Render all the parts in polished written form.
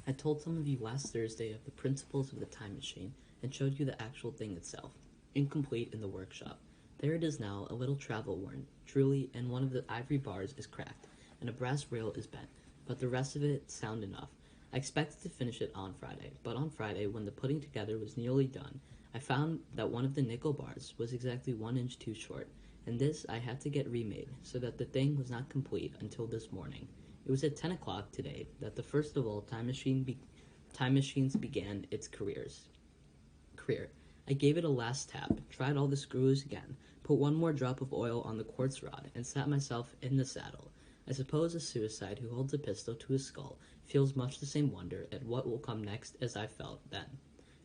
I told some of you last Thursday of the principles of the time machine and showed you the actual thing itself, incomplete in the workshop. There it is now, a little travel worn, truly, and one of the ivory bars is cracked, and a brass rail is bent, but the rest of it sound enough. I expected to finish it on Friday, but on Friday, when the putting together was nearly done, I found that one of the nickel bars was exactly 1 inch too short, and this I had to get remade, so that the thing was not complete until this morning. It was at 10 o'clock today that the first of all time machines began its career. I gave it a last tap, tried all the screws again, put one more drop of oil on the quartz rod, and sat myself in the saddle. I suppose a suicide who holds a pistol to his skull feels much the same wonder at what will come next as I felt then.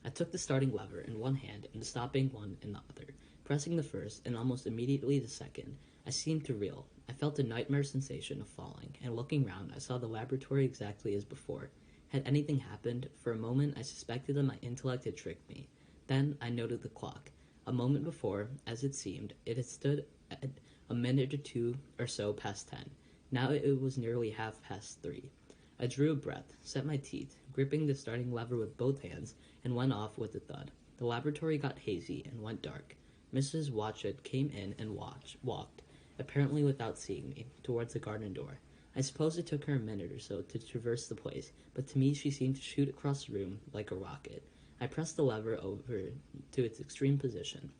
I took the starting lever in one hand and the stopping one in the other. Pressing the first, and almost immediately the second, I seemed to reel. I felt a nightmare sensation of falling, and looking round, I saw the laboratory exactly as before. Had anything happened? For a moment, I suspected that my intellect had tricked me. Then I noted the clock. A moment before, as it seemed, it had stood at a minute or two or so past 10. Now it was nearly half past 3. I drew a breath, set my teeth, gripping the starting lever with both hands, and went off with a thud. The laboratory got hazy and went dark. Mrs. Watchett came in and walked, apparently without seeing me, towards the garden door. I suppose it took her a minute or so to traverse the place, but to me she seemed to shoot across the room like a rocket. I pressed the lever over to its extreme position.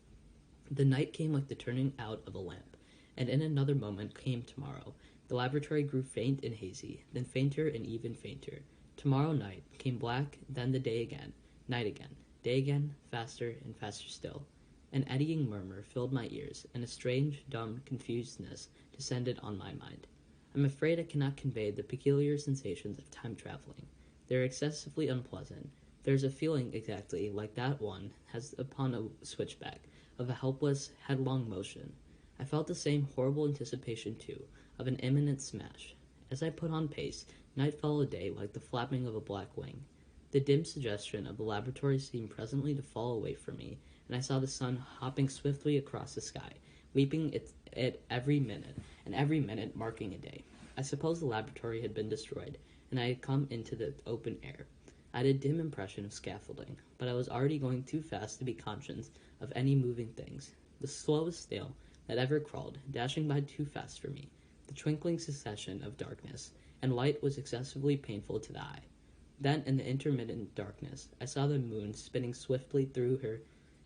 The night came like the turning out of a lamp, and in another moment came tomorrow. The laboratory grew faint and hazy, then fainter and even fainter. Tomorrow night came black, then the day again, night again, day again, faster and faster still. An eddying murmur filled my ears, and a strange, dumb confusedness descended on my mind. I'm afraid I cannot convey the peculiar sensations of time traveling. They are excessively unpleasant. There is a feeling exactly like that one has upon a switchback, of a helpless, headlong motion. I felt the same horrible anticipation, too, of an imminent smash. As I put on pace, night followed day like the flapping of a black wing. The dim suggestion of the laboratory seemed presently to fall away from me, and I saw the sun hopping swiftly across the sky, leaping it every minute, and every minute marking a day. I suppose the laboratory had been destroyed, and I had come into the open air. I had a dim impression of scaffolding, but I was already going too fast to be conscious of any moving things. The slowest snail that ever crawled, dashing by too fast for me. The twinkling succession of darkness and light was excessively painful to the eye. Then, in the intermittent darkness, I saw the moon spinning swiftly through her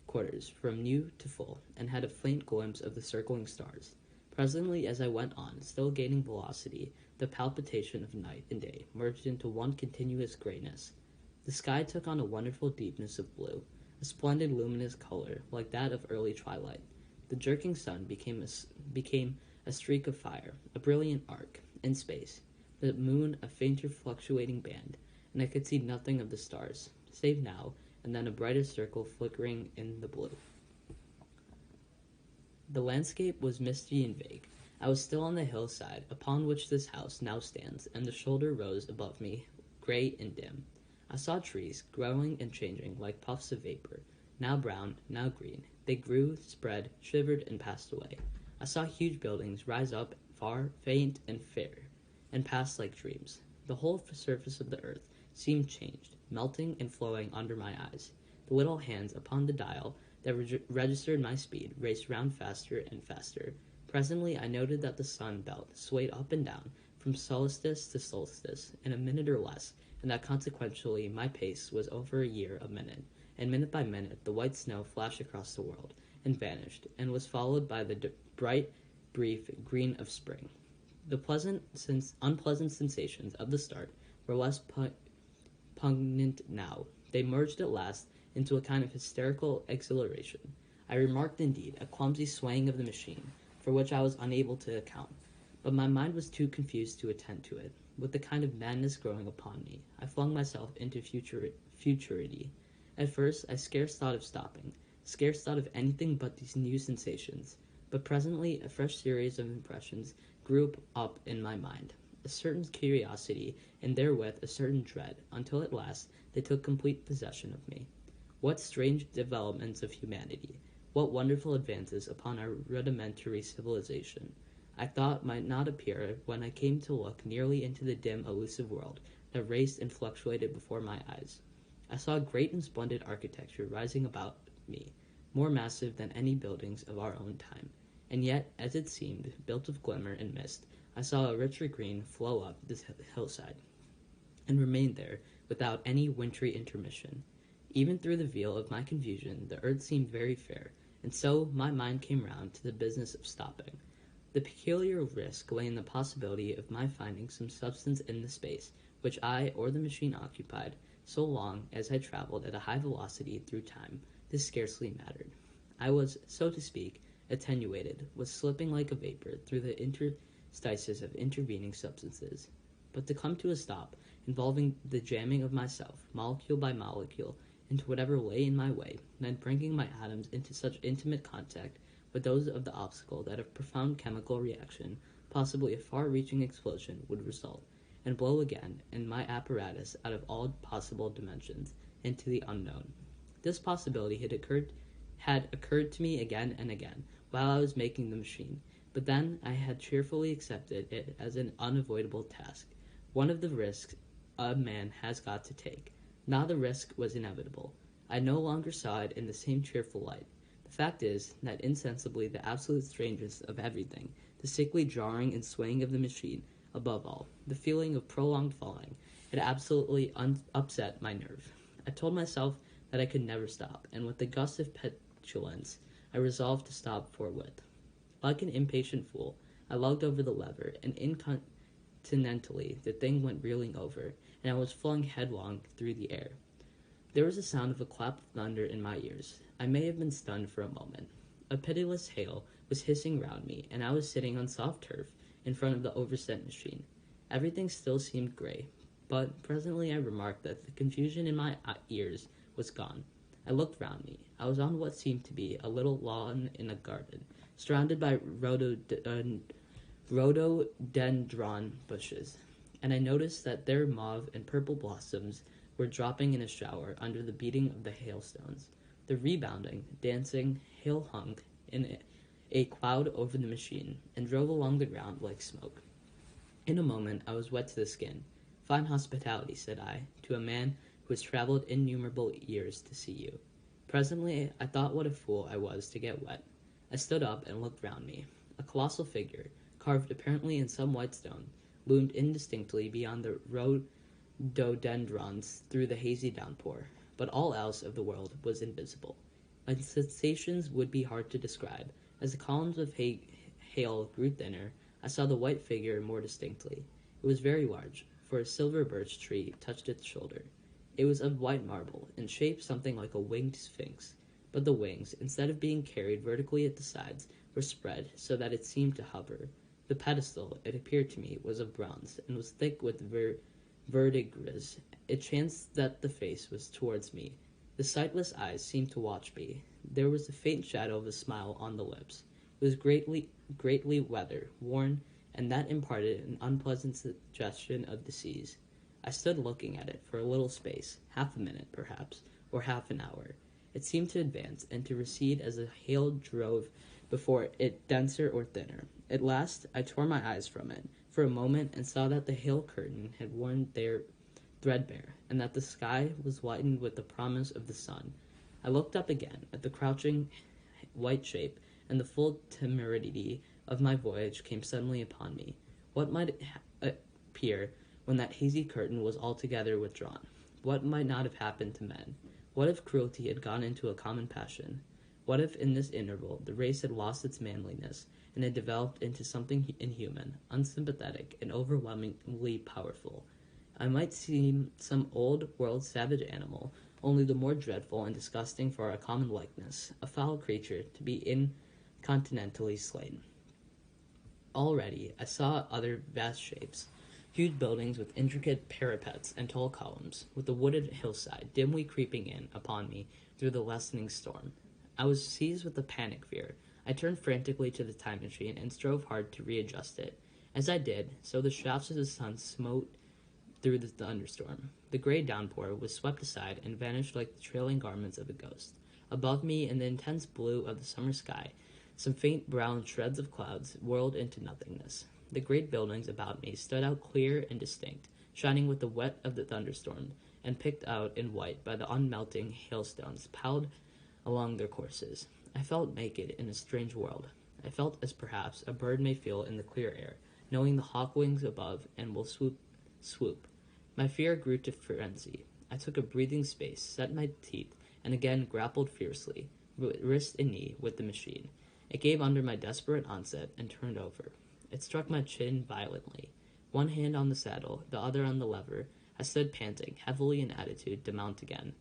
quarters from new to full, and had a faint glimpse of the circling stars. Presently, as I went on, still gaining velocity, the palpitation of night and day merged into one continuous grayness. The sky took on a wonderful deepness of blue, a splendid luminous color like that of early twilight. The jerking sun became a streak of fire, a brilliant arc, in space, the moon a fainter fluctuating band, and I could see nothing of the stars, save now and then a brighter circle flickering in the blue. The landscape was misty and vague. I was still on the hillside upon which this house now stands, and the shoulder rose above me, gray and dim. I saw trees, growing and changing like puffs of vapor, now brown, now green. They grew, spread, shivered, and passed away. I saw huge buildings rise up, far, faint, and fair, and pass like dreams. The whole surface of the earth seemed changed, melting and flowing under my eyes. The little hands upon the dial that registered my speed raced round faster and faster. Presently I noted that the sun belt swayed up and down from solstice to solstice in a minute or less, and that consequentially my pace was over a year a minute, and minute by minute the white snow flashed across the world and vanished, and was followed by the bright, brief green of spring. The unpleasant sensations of the start were less pungent now. They merged at last into a kind of hysterical exhilaration. I remarked, indeed, a clumsy swaying of the machine, for which I was unable to account, but my mind was too confused to attend to it. With the kind of madness growing upon me, I flung myself into futurity. At first, I scarce thought of stopping, scarce thought of anything but these new sensations, but presently a fresh series of impressions grew up in my mind, a certain curiosity, and therewith a certain dread, until at last they took complete possession of me. What strange developments of humanity! What wonderful advances upon our rudimentary civilization! I thought might not appear when I came to look nearly into the dim, elusive world that raced and fluctuated before my eyes. I saw great and splendid architecture rising about me, more massive than any buildings of our own time. And yet, as it seemed, built of glimmer and mist, I saw a richer green flow up this hillside, and remain there without any wintry intermission. Even through the veil of my confusion, the earth seemed very fair, and so my mind came round to the business of stopping. The peculiar risk lay in the possibility of my finding some substance in the space which I or the machine occupied, so long as I traveled at a high velocity through time. This scarcely mattered. I was, so to speak, attenuated, was slipping like a vapor through the interstices of intervening substances. But to come to a stop, involving the jamming of myself, molecule by molecule, into whatever lay in my way, and bringing my atoms into such intimate contact with those of the obstacle that a profound chemical reaction, possibly a far-reaching explosion, would result, and blow again in my apparatus out of all possible dimensions into the unknown. This possibility had occurred to me again and again while I was making the machine, but then I had cheerfully accepted it as an unavoidable task, one of the risks a man has got to take. Now the risk was inevitable. I no longer saw it in the same cheerful light. The fact is that insensibly the absolute strangeness of everything, the sickly jarring and swaying of the machine, above all, the feeling of prolonged falling, had absolutely upset my nerve. I told myself that I could never stop, and with a gust of petulance, I resolved to stop forthwith. Like an impatient fool, I lugged over the lever, and incontinently the thing went reeling over, and I was flung headlong through the air. There was a sound of a clap of thunder in my ears. I may have been stunned for a moment. A pitiless hail was hissing round me, and I was sitting on soft turf in front of the overset machine. Everything still seemed gray, but presently I remarked that the confusion in my ears was gone. I looked round me. I was on what seemed to be a little lawn in a garden, surrounded by rhododendron bushes, and I noticed that their mauve and purple blossoms were dropping in a shower under the beating of the hailstones. The rebounding, dancing hail hung in a cloud over the machine and drove along the ground like smoke. In a moment I was wet to the skin. "Fine hospitality," said I, to a man who has traveled innumerable years to see you. Presently I thought what a fool I was to get wet. I stood up and looked round me. A colossal figure, carved apparently in some white stone, loomed indistinctly beyond the rhododendrons through the hazy downpour, but all else of the world was invisible. My sensations would be hard to describe. As the columns of hail grew thinner, I saw the white figure more distinctly. It was very large, for a silver birch tree touched its shoulder. It was of white marble, in shape something like a winged sphinx, but the wings, instead of being carried vertically at the sides, were spread so that it seemed to hover. The pedestal, it appeared to me, was of bronze, and was thick with verdigris. It chanced that the face was towards me. The sightless eyes seemed to watch me. There was a faint shadow of a smile on the lips. It was greatly weather-worn, and that imparted an unpleasant suggestion of disease. I stood looking at it for a little space, half a minute, perhaps, or half an hour. It seemed to advance and to recede as the hail drove before it, denser or thinner. At last I tore my eyes from it for a moment and saw that the hail curtain had worn there threadbare, and that the sky was whitened with the promise of the sun. I looked up again at the crouching white shape, and the full temerity of my voyage came suddenly upon me. What might appear when that hazy curtain was altogether withdrawn? What might not have happened to men? What if cruelty had gone into a common passion? What if in this interval the race had lost its manliness and had developed into something inhuman, unsympathetic, and overwhelmingly powerful? I might seem some old-world savage animal, only the more dreadful and disgusting for our common likeness, a foul creature to be incontinently slain. Already I saw other vast shapes, huge buildings with intricate parapets and tall columns, with a wooded hillside dimly creeping in upon me through the lessening storm. I was seized with a panic fear. I turned frantically to the time machine and strove hard to readjust it. As I did, so the shafts of the sun smote through the thunderstorm. The gray downpour was swept aside and vanished like the trailing garments of a ghost. Above me, in the intense blue of the summer sky, some faint brown shreds of clouds whirled into nothingness. The great buildings about me stood out clear and distinct, shining with the wet of the thunderstorm, and picked out in white by the unmelting hailstones piled along their courses. I felt naked in a strange world. I felt as perhaps a bird may feel in the clear air, knowing the hawk wings above and will swoop. My fear grew to frenzy. I took a breathing space, set my teeth, and again grappled fiercely, wrist and knee, with the machine. It gave under my desperate onset and turned over. It struck my chin violently. One hand on the saddle, the other on the lever, I stood panting, heavily in attitude to mount again.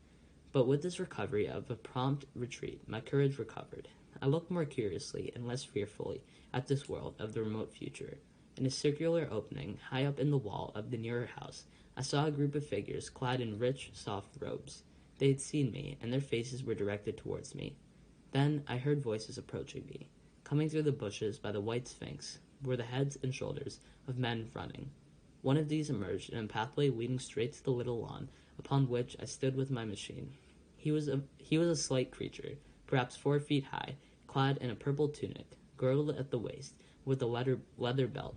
But with this recovery of a prompt retreat, my courage recovered. I looked more curiously and less fearfully at this world of the remote future. In a circular opening, high up in the wall of the nearer house, I saw a group of figures clad in rich, soft robes. They had seen me, and their faces were directed towards me. Then I heard voices approaching me. Coming through the bushes by the white sphinx were the heads and shoulders of men running. One of these emerged in a pathway leading straight to the little lawn upon which I stood with my machine. He was a slight creature, perhaps 4 feet high, clad in a purple tunic, girdled at the waist, with a leather belt.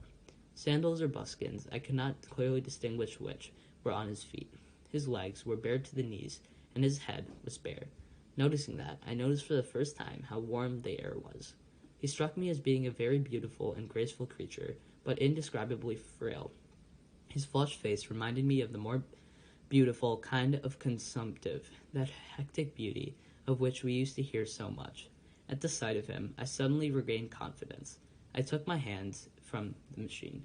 Sandals or buskins, I could not clearly distinguish which, were on his feet. His legs were bared to the knees, and his head was bare. Noticing that, I noticed for the first time how warm the air was. He struck me as being a very beautiful and graceful creature, but indescribably frail. His flushed face reminded me of the more beautiful kind of consumptive, that hectic beauty of which we used to hear so much. At the sight of him, I suddenly regained confidence. I took my hands from the machine.